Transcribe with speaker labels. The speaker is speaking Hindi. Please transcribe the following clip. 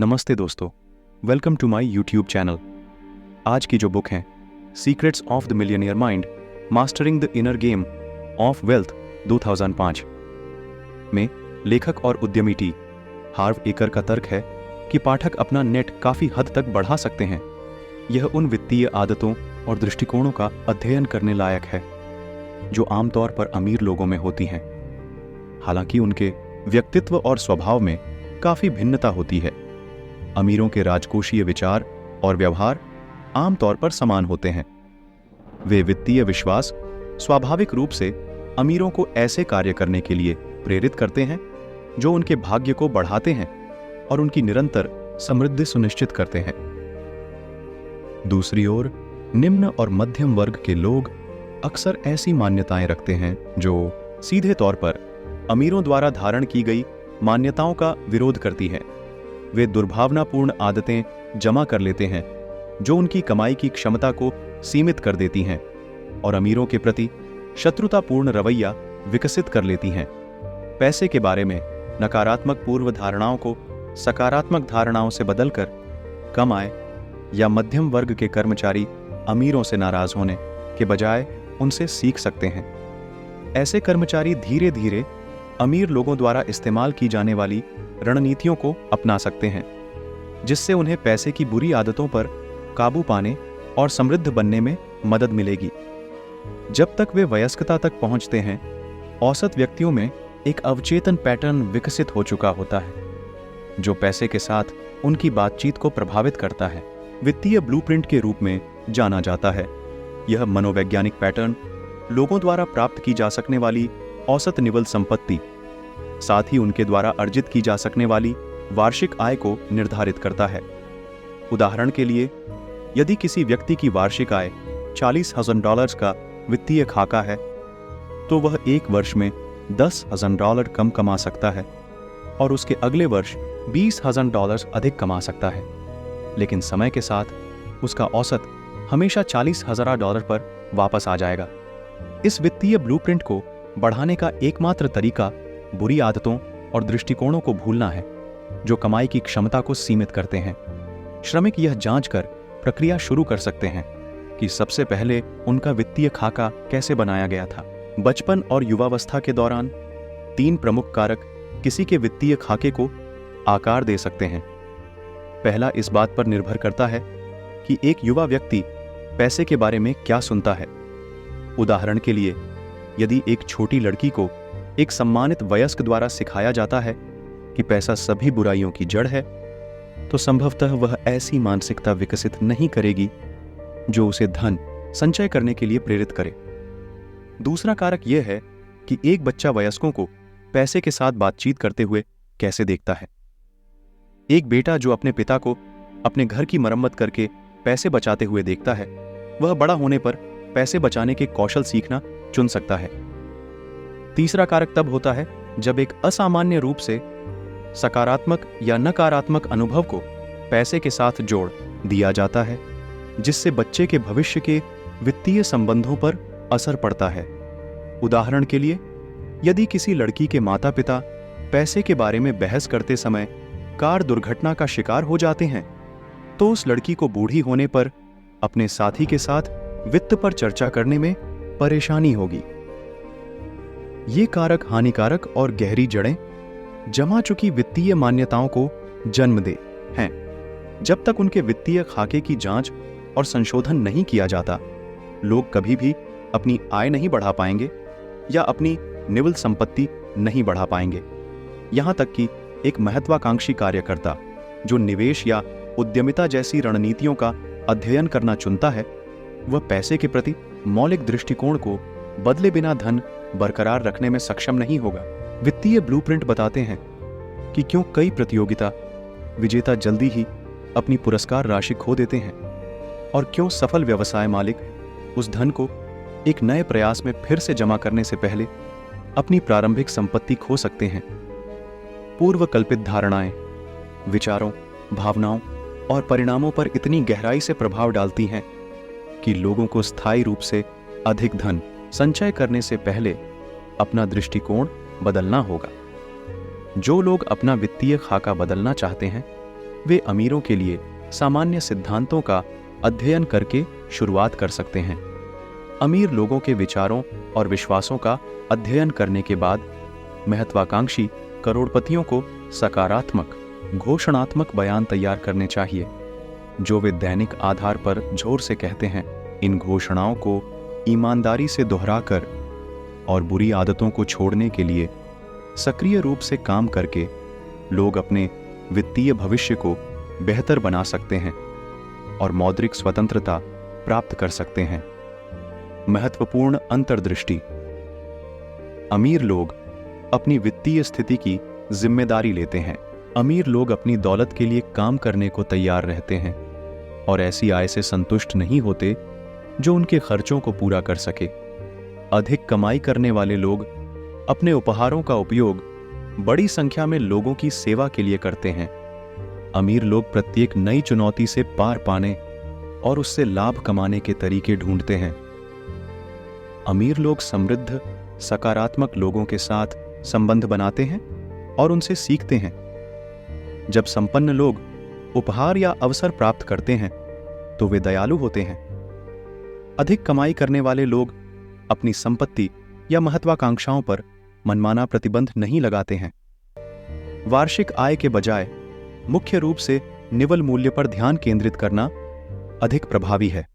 Speaker 1: नमस्ते दोस्तों, welcome to my YouTube channel. आज की जो बुक है secrets of the millionaire mind, mastering the inner game of wealth 2005 में लेखक और उद्यमी टी हार्व एकर का तर्क है कि पाठक अपना नेट काफ़ी हद तक बढ़ा सकते हैं। यह उन वित्तीय आदतों और दृष्टिकोणों का अध्ययन करने लायक है जो आमतौर पर अमीर लोगों में होती हैं, हालांकि उनके व्यक्तित्व और स्वभाव में काफ़ी भिन्नता होती है। अमीरों के राजकोषीय विचार और व्यवहार आमतौर पर समान होते हैं। वे वित्तीय विश्वास स्वाभाविक रूप से अमीरों को ऐसे कार्य करने के लिए प्रेरित करते हैं जो उनके भाग्य को बढ़ाते हैं और उनकी निरंतर समृद्धि सुनिश्चित करते हैं। दूसरी ओर निम्न और मध्यम वर्ग के लोग अक्सर ऐसी मान्यताएं रखते हैं जो सीधे तौर पर अमीरों द्वारा धारण की गई मान्यताओं का विरोध करती हैं। वे दुर्भावनापूर्ण आदतें जमा कर लेते हैं जो उनकी कमाई की क्षमता को सीमित कर देती हैं और अमीरों के प्रति शत्रुतापूर्ण रवैया विकसित कर लेती हैं। पैसे के बारे में नकारात्मक पूर्व धारणाओं को सकारात्मक धारणाओं से बदलकर कम आय या मध्यम वर्ग के कर्मचारी अमीरों से नाराज होने के बजाय उनसे सीख सकते हैं। ऐसे कर्मचारी धीरे धीरे अमीर लोगों द्वारा इस्तेमाल की जाने वाली रणनीतियों को अपना सकते हैं, जिससे उन्हें पैसे की बुरी आदतों पर काबू पाने और समृद्ध बनने में मदद मिलेगी। जब तक वे वयस्कता तक पहुंचते हैं, औसत व्यक्तियों में एक अवचेतन पैटर्न विकसित हो चुका होता है जो पैसे के साथ उनकी बातचीत को प्रभावित करता है। वित्तीय ब्लूप्रिंट के रूप में जाना जाता है। यह मनोवैज्ञानिक पैटर्न लोगों द्वारा प्राप्त की जा सकने वाली औसत निवल संपत्ति, साथ ही उनके द्वारा अर्जित की जा सकने वाली वार्षिक आय को निर्धारित करता है। उदाहरण के लिए, यदि किसी व्यक्ति की वार्षिक आय $40,000 का वित्तीय खाका है, तो वह एक वर्ष में $10,000 कम कमा सकता है और उसके अगले वर्ष $20,000 अधिक कमा सकता है, लेकिन समय के साथ उसका औसत हमेशा $40,000 पर वापस आ जाएगा। इस वित्तीय ब्लूप्रिंट को बढ़ाने का एकमात्र तरीका बुरी आदतों और दृष्टिकोणों को भूलना है जो कमाई की क्षमता को सीमित करते हैं। श्रमिक यह जांचकर प्रक्रिया शुरू कर सकते हैं कि सबसे पहले उनका वित्तीय खाका कैसे बनाया गया था। बचपन और युवावस्था के दौरान 3 प्रमुख कारक किसी के वित्तीय खाके को आकार दे सकते हैं। पहला इस बात पर निर्भर करता है कि एक युवा व्यक्ति पैसे के बारे में क्या सुनता है। उदाहरण के लिए, यदि एक छोटी लड़की को एक सम्मानित वयस्क द्वारा सिखाया जाता है कि पैसा सभी बुराइयों की जड़ है, तो संभवतः वह ऐसी मानसिकता विकसित नहीं करेगी जो उसे धन संचय करने के लिए प्रेरित करे। दूसरा कारक यह है कि एक बच्चा वयस्कों को पैसे के साथ बातचीत करते हुए कैसे देखता है। एक बेटा जो अपने पिता को अपने घर की मरम्मत करके पैसे बचाते हुए देखता है, वह बड़ा होने पर पैसे बचाने के कौशल सीखना चुन सकता है। तीसरा कारक तब होता है जब एक असामान्य रूप से सकारात्मक या नकारात्मक अनुभव को पैसे के साथ जोड़ दिया जाता है, जिससे बच्चे के भविष्य के वित्तीय संबंधों पर असर पड़ता है। उदाहरण के लिए, यदि किसी लड़की के माता-पिता पैसे के बारे में बहस करते समय कार दुर्घटना का शिकार हो जाते हैं, तो उस लड़की को बूढ़ी होने पर अपने साथी के साथ वित्त पर चर्चा करने में परेशानी होगी। ये कारक हानिकारक और गहरी जड़ें जमा चुकी वित्तीय मान्यताओं को जन्म दे हैं। जब तक उनके वित्तीय खाके की जांच और संशोधन नहीं किया जाता, लोग कभी भी अपनी आय नहीं बढ़ा पाएंगे या अपनी निवल संपत्ति नहीं बढ़ा पाएंगे। यहां तक कि एक महत्वाकांक्षी कार्यकर्ता जो निवेश या उद्यमिता जैसी रणनीतियों का अध्ययन करना चुनता है, वह पैसे के प्रति मौलिक दृष्टिकोण को बदले बिना धन बरकरार रखने में सक्षम नहीं होगा। वित्तीय ब्लूप्रिंट बताते हैं कि क्यों कई प्रतियोगिता विजेता जल्दी ही अपनी पुरस्कार राशि खो देते हैं और क्यों सफल व्यवसाय मालिक उस धन को एक नए प्रयास में फिर से जमा करने से पहले अपनी प्रारंभिक संपत्ति खो सकते हैं। पूर्व कल्पित धारणाएं विचारों, भावनाओं और परिणामों पर इतनी गहराई से प्रभाव डालती हैं कि लोगों को स्थायी रूप से अधिक धन संचय करने से पहले अपना दृष्टिकोण बदलना होगा। जो लोग अपना वित्तीय खाका बदलना चाहते हैं, वे अमीरों के लिए सामान्य सिद्धांतों का अध्ययन करके शुरुआत कर सकते हैं। अमीर लोगों के विचारों और विश्वासों का अध्ययन करने के बाद महत्वाकांक्षी करोड़पतियों को सकारात्मक, घोषणात्मक बयान तैयार करने चाहिए, जो वे दैनिक आधार पर जोर से कहते हैं। इन घोषणाओं को ईमानदारी से दोहराकर और बुरी आदतों को छोड़ने के लिए सक्रिय रूप से काम करके लोग अपने वित्तीय भविष्य को बेहतर बना सकते हैं और मौद्रिक स्वतंत्रता प्राप्त कर सकते हैं। महत्वपूर्ण अंतर्दृष्टि। अमीर लोग अपनी वित्तीय स्थिति की जिम्मेदारी लेते हैं। अमीर लोग अपनी दौलत के लिए काम करने को तैयार रहते हैं और ऐसी आय से संतुष्ट नहीं होते जो उनके खर्चों को पूरा कर सके। अधिक कमाई करने वाले लोग अपने उपहारों का उपयोग बड़ी संख्या में लोगों की सेवा के लिए करते हैं। अमीर लोग प्रत्येक नई चुनौती से पार पाने और उससे लाभ कमाने के तरीके ढूंढते हैं। अमीर लोग समृद्ध, सकारात्मक लोगों के साथ संबंध बनाते हैं और उनसे सीखते हैं। जब संपन्न लोग उपहार या अवसर प्राप्त करते हैं तो वे दयालु होते हैं। अधिक कमाई करने वाले लोग अपनी संपत्ति या महत्वाकांक्षाओं पर मनमाना प्रतिबंध नहीं लगाते हैं। वार्षिक आय के बजाय मुख्य रूप से निवल मूल्य पर ध्यान केंद्रित करना अधिक प्रभावी है।